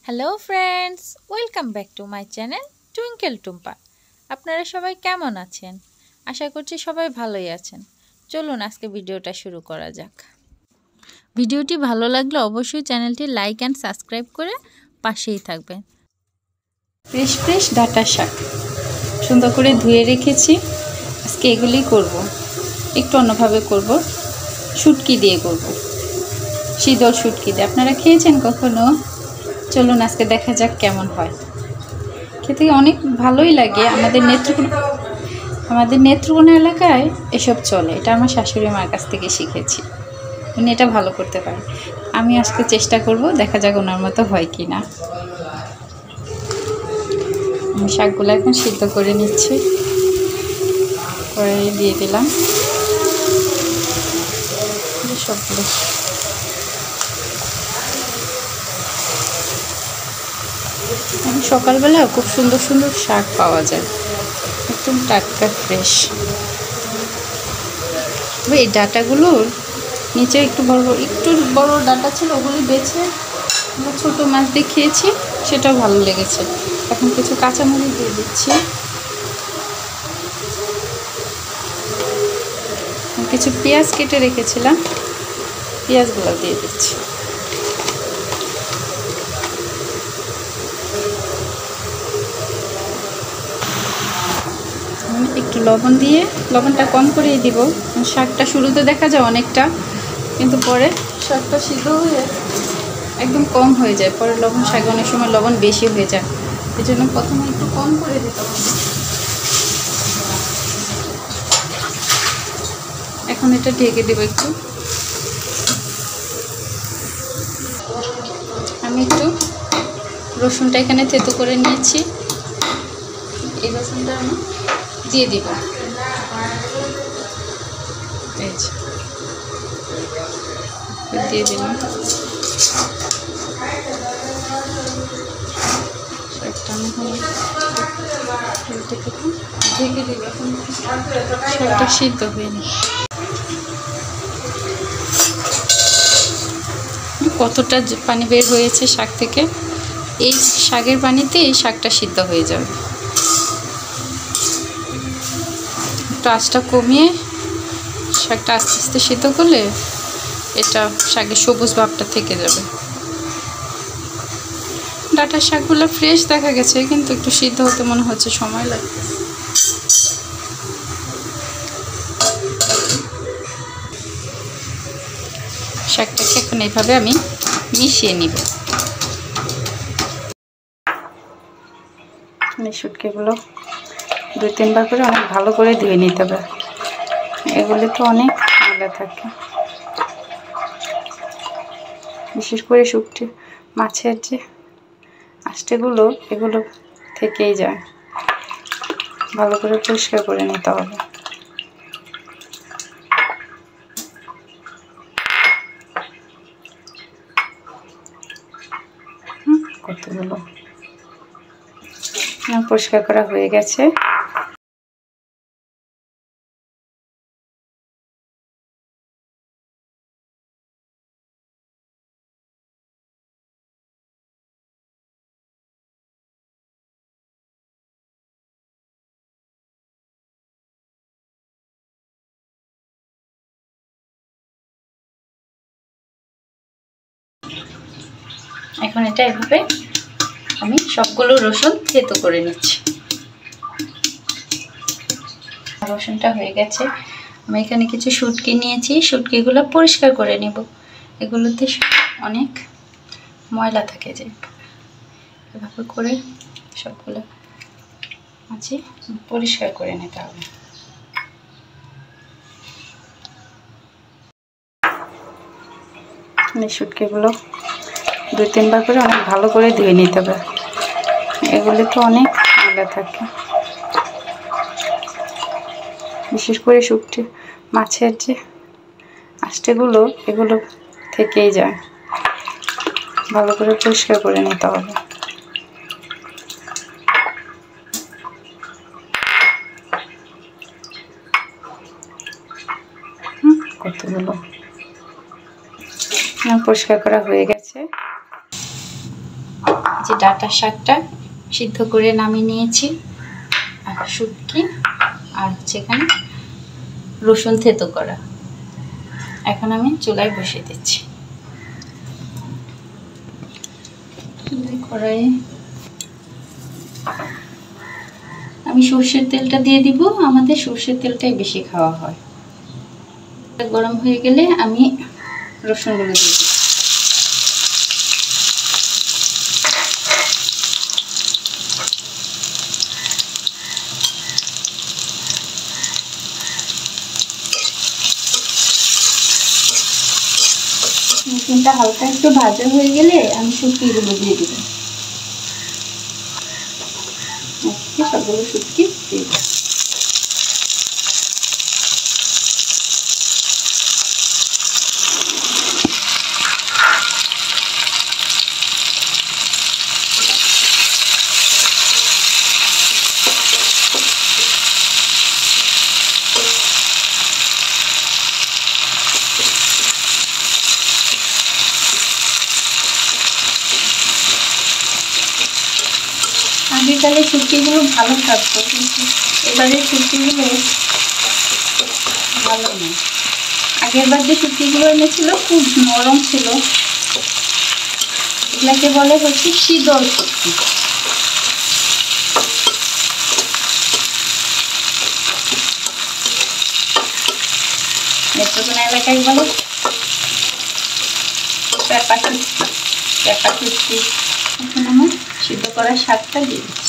Hello friends, welcome back to my channel twinkle Tumpa. আপনারা সবাই কেমন আছেন? আশা করছি সবাই ভালোই আছেন। চলুন আজকে ভিডিওটা শুরু করা যাক। ভিডিওটি ভালো লাগলে অবশ্যই চ্যানেলটি লাইক অ্যান্ড সাবস্ক্রাইব করে পাশেই থাকবেন। ফ্রেশ ফ্রেশ ডাঁটা শাক সুন্দর করে ধুয়ে রেখেছি। আজকে এগুলি করব, একটু অন্যভাবে করব, শুটকি দিয়ে করব, শীতল শুটকি দিয়ে। আপনারা খেয়েছেন কখনো? চলুন আজকে দেখা যাক কেমন হয়। খেতে অনেক ভালোই লাগে। আমাদের নেত্রকোনা এলাকায় এসব চলে। এটা আমার শাশুড়ি মার কাছ থেকে শিখেছি। উনি এটা ভালো করতে পারেন। আমি আজকে চেষ্টা করব, দেখা যাক ওনার মতো হয় কি না। আমি শাকগুলো এখন সিদ্ধ করে নিচ্ছি। কড়াইয়ে দিয়ে দিলাম সবগুলো। সকালবেলা খুব সুন্দর সুন্দর শাক পাওয়া যায়, একদম টাটকা ফ্রেশ। এই ডাঁটাগুলোর নিচে একটু বড় ডাঁটা ছিল, ওগুলি বেছে ছোটো মাছ দিয়ে খেয়েছি, সেটাও ভালো লেগেছে। এখন কিছু কাঁচামরিচ দিয়ে দিচ্ছি, কিছু পেঁয়াজ কেটে রেখেছিলাম, পেঁয়াজগুলো দিয়ে দিচ্ছি। একটু লবণ দিয়ে, লবণটা কম করেই দিব। শাকটা শুরুতে দেখা যায় অনেকটা, কিন্তু পরে শাকটা সিদ্ধ হয়ে একদম কম হয়ে যায়। পরে লবণ, শাকে অনেক সময় লবণ বেশি হয়ে যায়, এই জন্য প্রথমে একটু কম করে দিতে হবে। এখন এটা ঢেকে দেবো একটু। আমি একটু রসুনটা এখানে থেতো করে নিয়েছি, এই রসুনটা আমি দিয়ে দিব। দিয়ে দিলাম। শাকটা আমি ঢেকে দিব, এখন শাকটা সিদ্ধ হয়নি। কতটা পানি বের হয়েছে শাক থেকে, এই শাকের পানিতে এই শাকটা সিদ্ধ হয়ে যাবে। একটু আঁচটা কমিয়ে শাকটা আস্তে আস্তে সিদ্ধ করলে এটা শাকের সবুজ ভাবটা থেকে যাবে। ডাঁটার শাকগুলো ফ্রেশ দেখা গেছে, কিন্তু একটু সিদ্ধ হতে মনে হচ্ছে সময় লাগবে। শাকটাকে এখন এইভাবে আমি মিশিয়ে নিব। শুটকিগুলো 2-3 বার করে অনেক ভালো করে ধুয়ে নিতে হবে, এগুলো তো অনেক ময়লা থাকে। বিশেষ করে শুটকি মাছের যে আঁশগুলো, এগুলো থেকেই যায়। ভালো করে পরিষ্কার করে নিতে হবে। কতগুলো পরিষ্কার করা হয়ে গেছে। এখন এটা এভাবে আমি সবগুলো রসুন থেতো করে নিচ্ছি। রসুনটা হয়ে গেছে। আমি এখানে কিছু শুটকি নিয়েছি, শুটকিগুলো পরিষ্কার করে নেব। এগুলোতে অনেক ময়লা থাকে, যে এভাবে করে সবগুলো মাছ পরিষ্কার করে নিতে হবে। শুটকিগুলো 2-3 বার করে অনেক ভালো করে ধুয়ে নিতে হবে, এগুলো তো অনেক ময়লা থাকে। বিশেষ করে শুটকি মাছের যে আঁশগুলো, এগুলো থেকেই যায়। ভালো করে পরিষ্কার করে নিতে হবে। কতগুলো পরিষ্কার করা হয়ে গেছে। যে ডাঁটার শাকটা সিদ্ধ করে নামিয়ে নিয়েছি, আর শুটকি, আর হচ্ছে এখানে রসুন থেতো করা। এখন আমি চুলায় বসিয়ে দিচ্ছি। কড়াইয়ে আমি সর্ষের তেলটা দিয়ে দিব। আমাদের সর্ষের তেলটাই বেশি খাওয়া হয়। গরম হয়ে গেলে আমি রসুনগুলো দিয়ে দিই। রসুনটা হালকা একটু ভাজা হয়ে গেলে আমি শুটকিগুলো দিয়ে দিব। সবগুলো শুটকি দিয়ে দিব। আগেকালে শুটকিগুলো ভালো থাকতো, কিন্তু এবারে শুটকিগুলো ভালো না। আগেরবার যে শুটকিগুলো এনেছিল খুব নরম ছিল, এগুলাকে বলে হচ্ছে শীতল শুটকি। নেত্রকোনা এলাকায় বলে পেঁপা শুটকি। এখন আমার সিদ্ধ করা শাকটা দিয়ে দিচ্ছি।